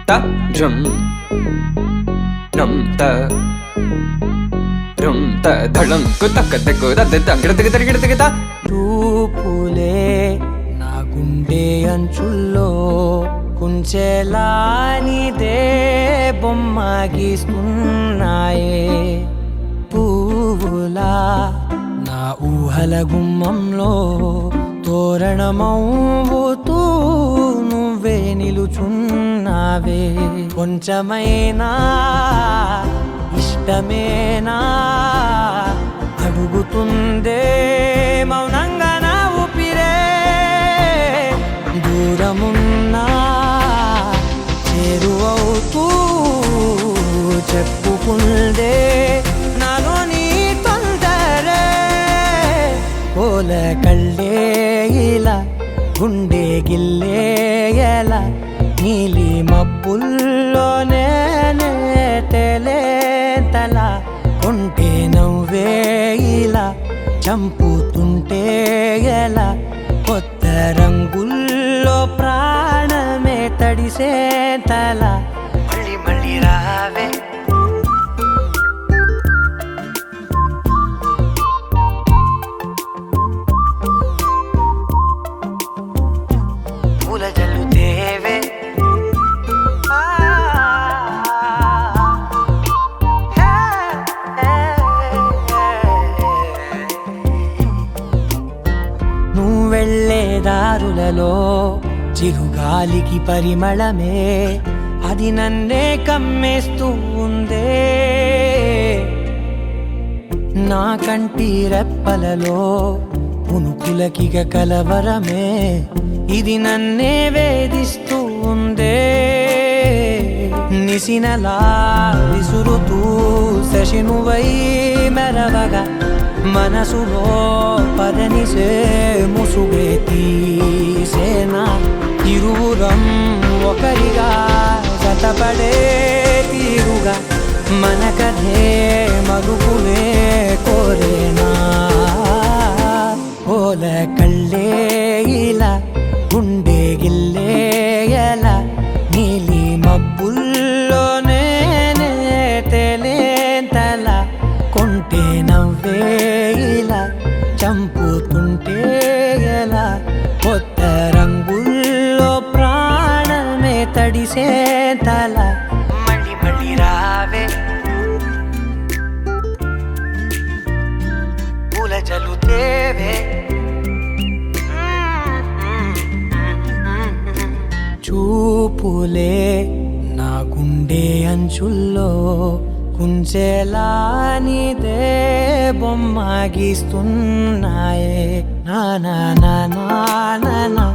ta drum nam ta rum ta dhalam ku tak tak da da గిడత రూపులే నా గుండె అంచుల్లో కుంచెలా నీదే బొమ్మ గీస్తున్నాయే పువ్వులా నా ఊహల గుమ్మంలో తోరణమవుతూ నువ్వే నిలుచున్నావే కొంచెమైనా ఇష్టమేనా అడుగుతుందే మౌనంగా నా ఊపిరే దూరమున్నా చేరువవుతూ చెప్పుకుందే నాలో నీ తొందరే కోల కళ్ళే ఇలా గుండె గిల్లే ఎలా నీలి మబ్బుల్లోనే తల కొంటే నవ్వే ఇలా చంపుతుంటే ఎలా కొత్త రంగుల్లో ప్రాణమే తడిసే తల మళ్ళీ మళ్ళీ రావే పూల జల్లుతేవే వెళ్ళే దారులలో చిరుగాలికి పరిమళమే అది నన్నే కమ్మేస్తూ ఉందే నా కంటి రెప్పలలో పునుకులకిగ కలవరమే ఇది నన్నే వేధిస్తూ ఉందే నిసినలా విసురుతూ శశినువై మెరవగా మనసులో పదనిసే ముసుగే తీసేనా ఇరువురం ఒకరిగా జతపడే తీరుగా మన కథే మరుపునే కోరేనా కోల కళ్ళే ఇలా గుండె గిల్లే ఎలా నీలి మబ్బుల్లోనే తేలేంతల కొంటే నవ్వే ఇలా చంపుతుంటే ఎలా కొత్త రంగుల్లో ప్రాణమే తడిసే తల మళ్ళీ మళ్ళీ రావే పూల జల్లుతేవే చూపులే నా గుండె అంచుల్లో కుంచెలా నీదే బొమ్మ గీస్తున్నాయే నా నా నా నా నా